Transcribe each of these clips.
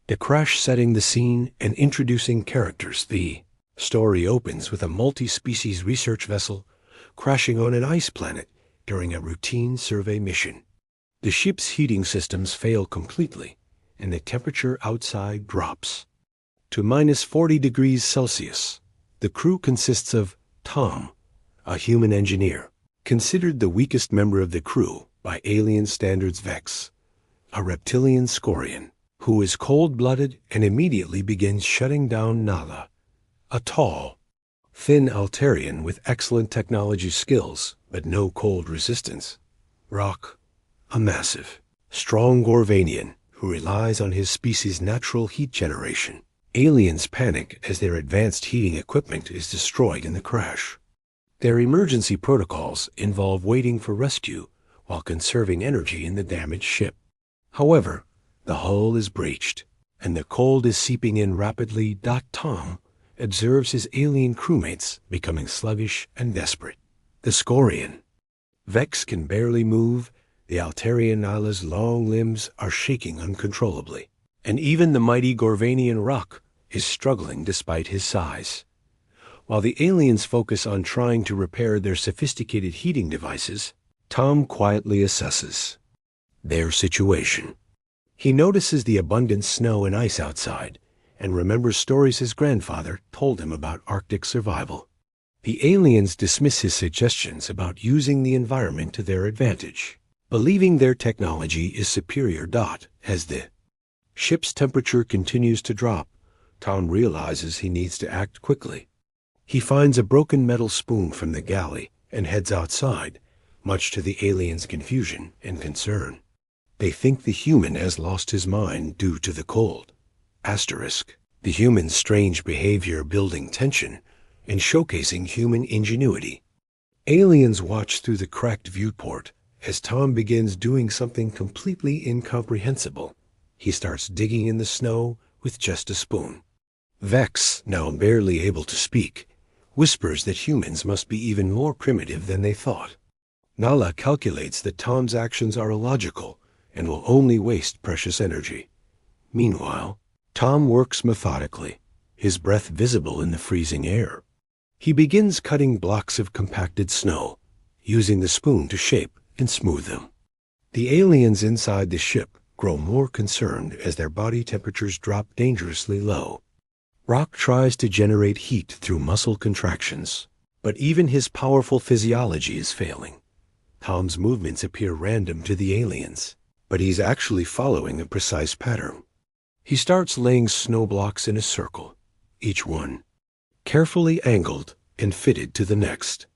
the crash setting the scene and introducing characters. The story opens with a multi-species research vessel crashing on an ice planet during a routine survey mission. The ship's heating systems fail completely, and the temperature outside drops to minus 40 degrees Celsius. The crew consists of Tom, a human engineer, considered the weakest member of the crew by alien standards. Vex, a reptilian scorian, who is cold-blooded and immediately begins shutting down Nala, a tall, thin Altarian with excellent technology skills but no cold resistance. Rock, a massive, strong Gorvanian who relies on his species' natural heat generation. Aliens panic as their advanced heating equipment is destroyed in the crash. Their emergency protocols involve waiting for rescue while conserving energy in the damaged ship. However, the hull is breached, and the cold is seeping in rapidly. Tom observes his alien crewmates becoming sluggish and desperate. The Scorian. Vex can barely move. The Altarian Nala's long limbs are shaking uncontrollably, and even the mighty Gorvanian Rock is struggling despite his size. While the aliens focus on trying to repair their sophisticated heating devices, Tom quietly assesses their situation. He notices the abundant snow and ice outside and remembers stories his grandfather told him about Arctic survival. The aliens dismiss his suggestions about using the environment to their advantage, believing their technology is superior. As the ship's temperature continues to drop, Tom realizes he needs to act quickly. He finds a broken metal spoon from the galley and heads outside, much to the aliens' confusion and concern. They think the human has lost his mind due to the cold. The human's strange behavior building tension and showcasing human ingenuity. Aliens watch through the cracked viewport as Tom begins doing something completely incomprehensible. He starts digging in the snow with just a spoon. Vex, now barely able to speak, whispers that humans must be even more primitive than they thought. Nala calculates that Tom's actions are illogical and will only waste precious energy. Meanwhile, Tom works methodically, his breath visible in the freezing air. He begins cutting blocks of compacted snow, using the spoon to shape and smooth them. The aliens inside the ship grow more concerned as their body temperatures drop dangerously low. Rock tries to generate heat through muscle contractions, but even his powerful physiology is failing. Tom's movements appear random to the aliens, but he's actually following a precise pattern. He starts laying snow blocks in a circle, each one carefully angled and fitted to the next.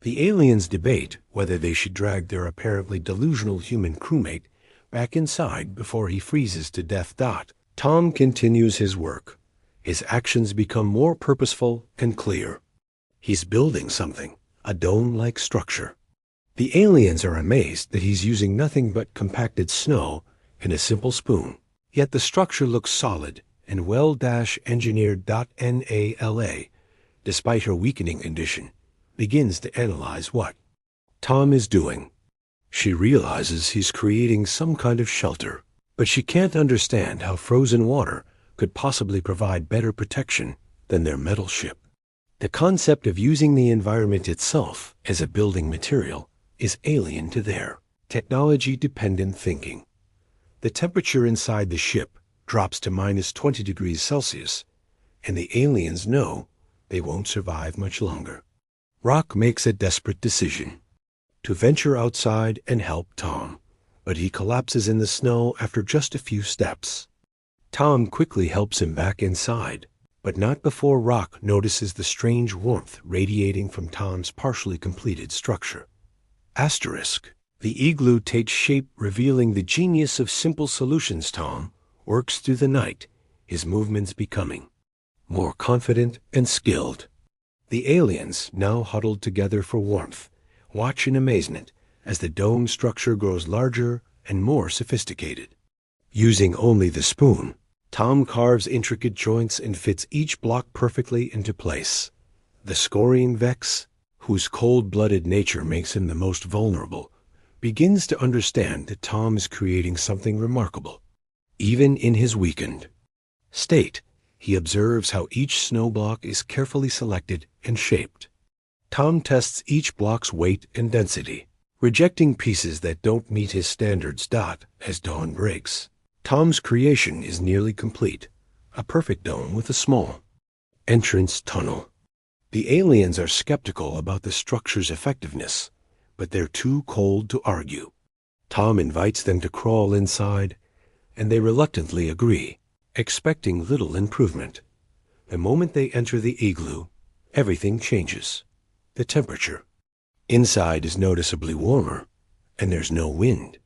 The aliens debate whether they should drag their apparently delusional human crewmate back inside before he freezes to death. Tom continues his work. His actions become more purposeful and clear. He's building something, a dome-like structure. The aliens are amazed that he's using nothing but compacted snow and a simple spoon. Yet the structure looks solid and well-engineered. Nala, despite her weakening condition, begins to analyze what Tom is doing. She realizes he's creating some kind of shelter, but she can't understand how frozen water could possibly provide better protection than their metal ship. The concept of using the environment itself as a building material is alien to their technology-dependent thinking. The temperature inside the ship drops to minus 20 degrees Celsius, and the aliens know they won't survive much longer. Rock makes a desperate decision to venture outside and help Tom, but he collapses in the snow after just a few steps. Tom quickly helps him back inside, but not before Rock notices the strange warmth radiating from Tom's partially completed structure. The Igloo takes shape, revealing the genius of simple solutions. Tom works through the night, his movements becoming more confident and skilled. The aliens, now huddled together for warmth, watch in amazement as the dome structure grows larger and more sophisticated. Using only the spoon, Tom carves intricate joints and fits each block perfectly into place. The Scorian Vex, whose cold-blooded nature makes him the most vulnerable, begins to understand that Tom is creating something remarkable, even in his weakened state, he observes how each snow block is carefully selected and shaped. Tom tests each block's weight and density, rejecting pieces that don't meet his standards. As dawn breaks, Tom's creation is nearly complete, a perfect dome with a small entrance tunnel. The aliens are skeptical about the structure's effectiveness, but they're too cold to argue. Tom invites them to crawl inside, and they reluctantly agree, expecting little improvement. The moment they enter the igloo, everything changes. The temperature inside is noticeably warmer, and there's no wind.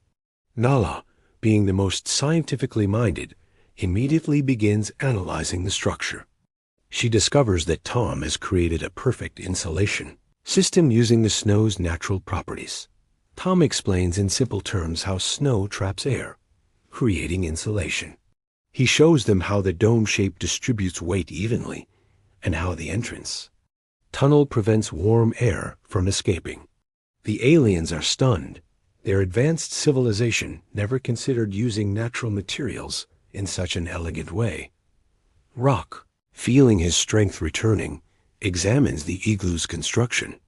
Nala, being the most scientifically minded, immediately begins analyzing the structure. She discovers that Tom has created a perfect insulation system using the snow's natural properties. Tom explains in simple terms how snow traps air, creating insulation. He shows them how the dome shape distributes weight evenly, and how the entrance tunnel prevents warm air from escaping. The aliens are stunned. Their advanced civilization never considered using natural materials in such an elegant way. Rock, feeling his strength returning, examines the igloo's construction.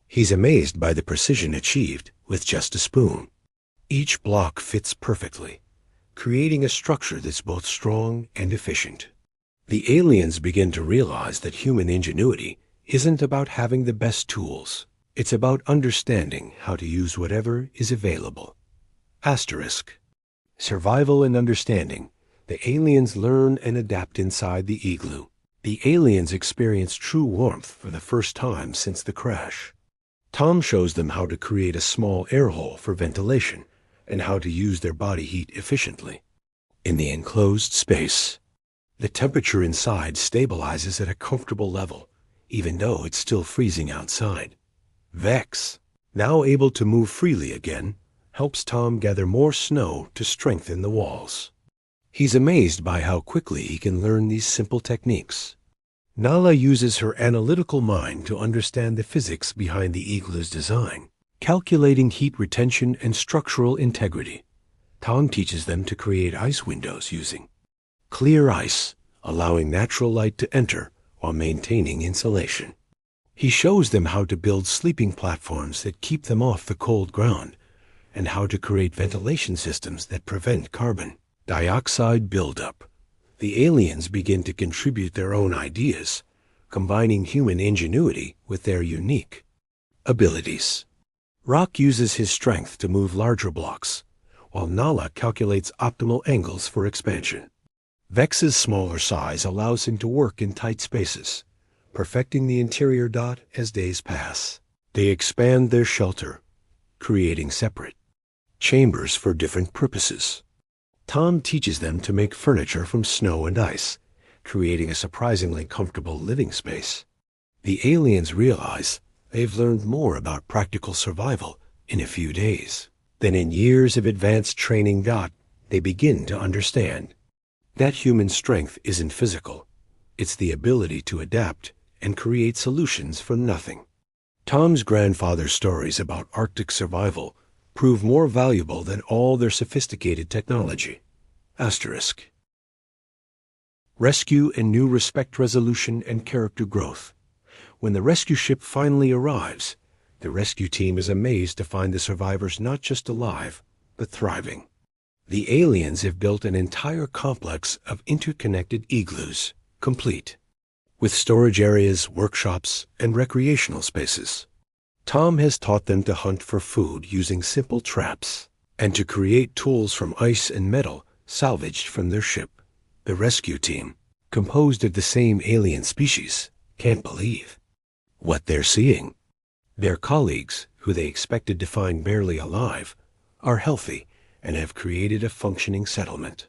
He's amazed by the precision achieved with just a spoon. Each block fits perfectly, creating a structure that's both strong and efficient. The aliens begin to realize that human ingenuity isn't about having the best tools. It's about understanding how to use whatever is available. Asterisk. Survival and understanding. The aliens learn and adapt inside the igloo. The aliens experience true warmth for the first time since the crash. Tom shows them how to create a small air hole for ventilation and how to use their body heat efficiently. In the enclosed space, the temperature inside stabilizes at a comfortable level, even though it's still freezing outside. Vex, now able to move freely again, helps Tom gather more snow to strengthen the walls. He's amazed by how quickly he can learn these simple techniques. Nala uses her analytical mind to understand the physics behind the igloo's design, calculating heat retention and structural integrity. Tom teaches them to create ice windows using clear ice, allowing natural light to enter while maintaining insulation. He shows them how to build sleeping platforms that keep them off the cold ground, and how to create ventilation systems that prevent carbon dioxide buildup. The aliens begin to contribute their own ideas, combining human ingenuity with their unique abilities. Rock uses his strength to move larger blocks, while Nala calculates optimal angles for expansion. Vex's smaller size allows him to work in tight spaces, perfecting the interior. As days pass, they expand their shelter, creating separate chambers for different purposes. Tom teaches them to make furniture from snow and ice, creating a surprisingly comfortable living space. The aliens realize they've learned more about practical survival in a few days than in years of advanced training. They begin to understand that human strength isn't physical. It's the ability to adapt and create solutions from nothing. Tom's grandfather's stories about Arctic survival prove more valuable than all their sophisticated technology. Asterisk. Rescue and new respect resolution and character growth. When the rescue ship finally arrives, the rescue team is amazed to find the survivors not just alive, but thriving. The aliens have built an entire complex of interconnected igloos, complete with storage areas, workshops, and recreational spaces. Tom has taught them to hunt for food using simple traps and to create tools from ice and metal salvaged from their ship. The rescue team, composed of the same alien species, can't believe what they're seeing. Their colleagues, who they expected to find barely alive, are healthy and have created a functioning settlement.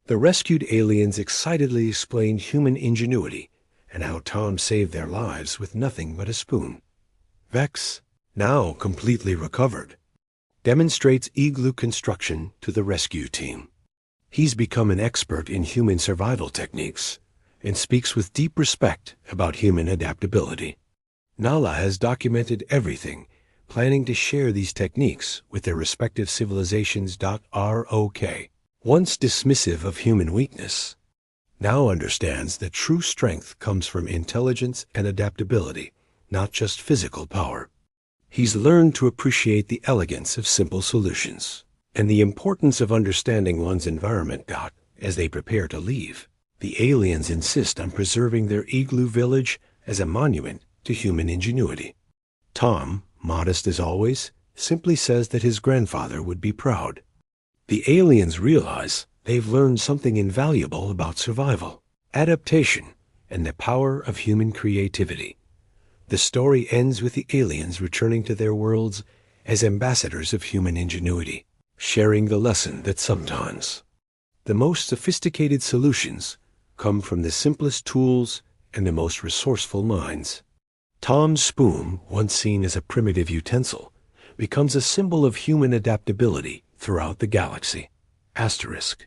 The rescued aliens excitedly explained human ingenuity and how Tom saved their lives with nothing but a spoon. Vex, now completely recovered, demonstrates igloo construction to the rescue team. He's become an expert in human survival techniques and speaks with deep respect about human adaptability. Nala has documented everything, planning to share these techniques with their respective civilizations. Rock, once dismissive of human weakness, now understands that true strength comes from intelligence and adaptability, not just physical power. He's learned to appreciate the elegance of simple solutions and the importance of understanding one's environment. As they prepare to leave, the aliens insist on preserving their Igloo village as a monument to human ingenuity. Tom, modest as always, simply says that his grandfather would be proud. The aliens realize they've learned something invaluable about survival, adaptation, and the power of human creativity. The story ends with the aliens returning to their worlds as ambassadors of human ingenuity, sharing the lesson that sometimes the most sophisticated solutions come from the simplest tools and the most resourceful minds. Tom's spoon, once seen as a primitive utensil, becomes a symbol of human adaptability throughout the galaxy. Asterisk.